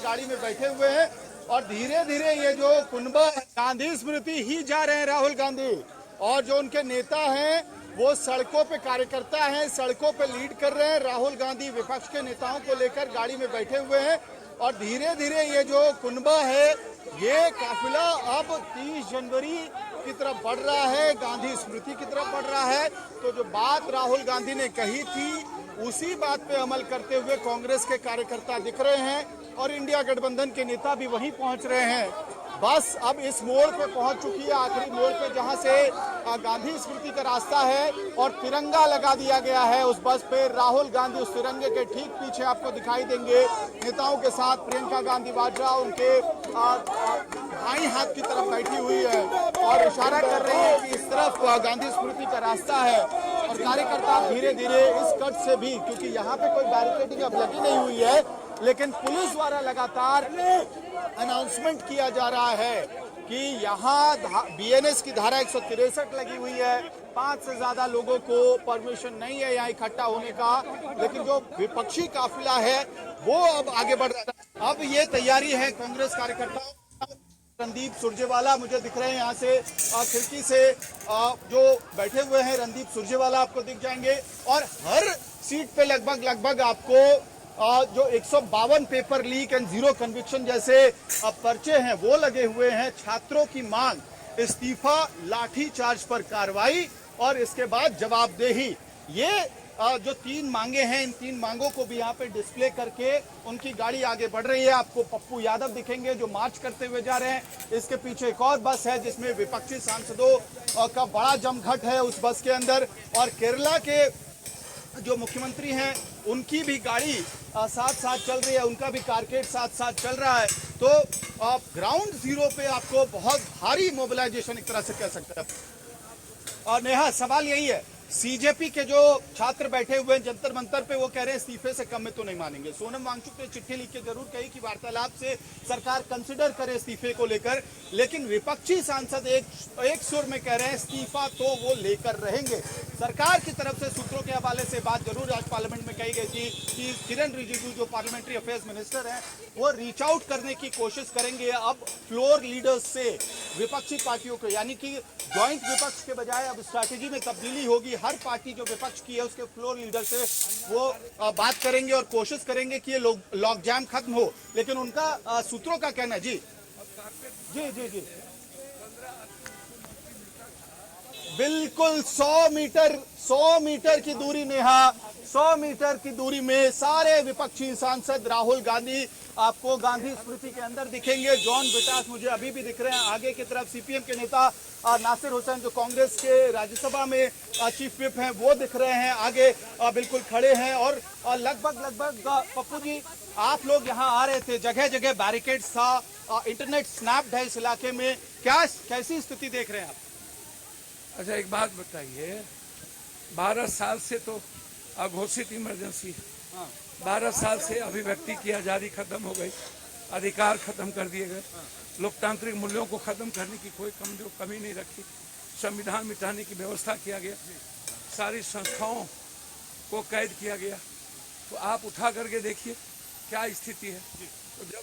गाड़ी में बैठे हुए हैं और धीरे धीरे ये जो कुनबा गांधी स्मृति ही जा रहे हैं राहुल गांधी, और जो उनके नेता हैं वो सड़कों पे कार्यकर्ता हैं, सड़कों पे लीड कर रहे हैं। राहुल गांधी विपक्ष के नेताओं को लेकर गाड़ी में बैठे हुए हैं और धीरे धीरे ये जो कुनबा है ये काफिला अब 30 जनवरी की तरफ बढ़ रहा है, गांधी स्मृति की तरफ बढ़ रहा है। तो जो बात राहुल गांधी ने कही थी उसी बात पे अमल करते हुए कांग्रेस के कार्यकर्ता दिख रहे हैं और इंडिया गठबंधन के नेता भी वहीं पहुंच रहे हैं। बस अब इस मोड़ पे पहुंच चुकी है, आखिरी मोड़ पे जहां से गांधी स्मृति का रास्ता है और तिरंगा लगा दिया गया है उस बस पे। राहुल गांधी उस तिरंगे के ठीक पीछे आपको दिखाई देंगे, नेताओं के साथ प्रियंका गांधी वाड्रा उनके बाईं हाथ की तरफ बैठी हुई है और इशारा कर रही है कि इस तरफ गांधी स्मृति का रास्ता है। और कार्यकर्ता धीरे धीरे इस कट से भी, क्योंकि यहाँ पे कोई बैरिकेडिंग अब लगी नहीं हुई है, लेकिन पुलिस द्वारा लगातार अनाउंसमेंट किया जा रहा है कि यहाँ बीएनएस की धारा 163 लगी हुई है, 5 से ज्यादा लोगों को परमिशन नहीं है यहाँ इकट्ठा होने का। लेकिन जो विपक्षी काफिला है वो अब आगे बढ़ रहा है। अब ये तैयारी है कांग्रेस कार्यकर्ताओं। रणदीप सुरजेवाला मुझे दिख रहे हैं यहाँ से खिड़की से, जो बैठे हुए हैं रणदीप सुरजेवाला आपको दिख जाएंगे और हर सीट पे लगभग आपको जो 152 paper leak and zero conviction जैसे पर्चे हैं वो लगे हुए हैं। छात्रों की मांग, इस्तीफा, लाठी चार्ज पर कार्रवाई और इसके बाद जवाबदेही, ये जो 3 मांगे हैं, इन 3 मांगों को भी यहाँ पे डिस्प्ले करके उनकी गाड़ी आगे बढ़ रही है। आपको पप्पू यादव दिखेंगे जो मार्च करते हुए जा रहे हैं। इसके पीछे एक और बस है जिसमें विपक्षी सांसदों का बड़ा जमघट है उस बस के अंदर, और केरला के जो मुख्यमंत्री हैं उनकी भी गाड़ी साथ साथ चल रही है, उनका भी कारकेड साथ साथ चल रहा है। तो ग्राउंड जीरो पे आपको बहुत भारी मोबिलाइजेशन एक तरह से कह सकते हैं। और नेहा, सवाल यही है, सीजेपी के जो छात्र बैठे हुए हैं जंतर मंतर पे वो कह रहे हैं इस्तीफे से कम में तो नहीं मानेंगे। सोनम वांगचुक ने चिट्ठी लिख के जरूर कही कि वार्तालाप से सरकार कंसिडर करे इस्तीफे को लेकर, लेकिन विपक्षी सांसद एक सुर में कह रहे हैं इस्तीफा तो वो लेकर रहेंगे। सरकार की तरफ से सूत्रों के हवाले से बात जरूर आज पार्लियामेंट में कही गई थी कि किरण रिजिजू जो पार्लियामेंट्री अफेयर्स मिनिस्टर हैं वो रीच आउट करने की कोशिश करेंगे अब फ्लोर लीडर्स से विपक्षी पार्टियों को, यानी कि ज्वाइंट विपक्ष के बजाय अब स्ट्रैटेजी में तब्दीली होगी। हर पार्टी जो विपक्ष की है उसके फ्लोर लीडर से वो बात करेंगे और कोशिश करेंगे कि ये लॉक जैम खत्म हो। लेकिन उनका सूत्रों का कहना है जी जी जी जी बिल्कुल 100 मीटर की दूरी, नेहा 100 मीटर की दूरी में सारे विपक्षी सांसद राहुल गांधी आपको गांधी स्मृति के अंदर दिखेंगे। जॉन ब्रिटास मुझे अभी भी दिख रहे हैं। आगे की तरफ सीपीएम के नेता नासिर हुसैन जो कांग्रेस के राज्यसभा में चीफ विप हैं वो दिख रहे हैं, आगे बिल्कुल खड़े हैं। और लगभग पप्पू जी, आप लोग यहाँ आ रहे थे, जगह जगह बैरिकेड्स था, इंटरनेट स्नैप्ड है इस इलाके में, कैसी स्थिति देख रहे हैं आप? अच्छा, एक बात बताइए, 12 साल से तो अघोषित इमरजेंसी है, 12 साल से अभिव्यक्ति की आज़ादी खत्म हो गई, अधिकार खत्म कर दिए गए, लोकतांत्रिक मूल्यों को खत्म करने की कोई कमी नहीं रखी, संविधान मिटाने की व्यवस्था किया गया, सारी संस्थाओं को कैद किया गया। तो आप उठा करके देखिए क्या स्थिति है। तो जब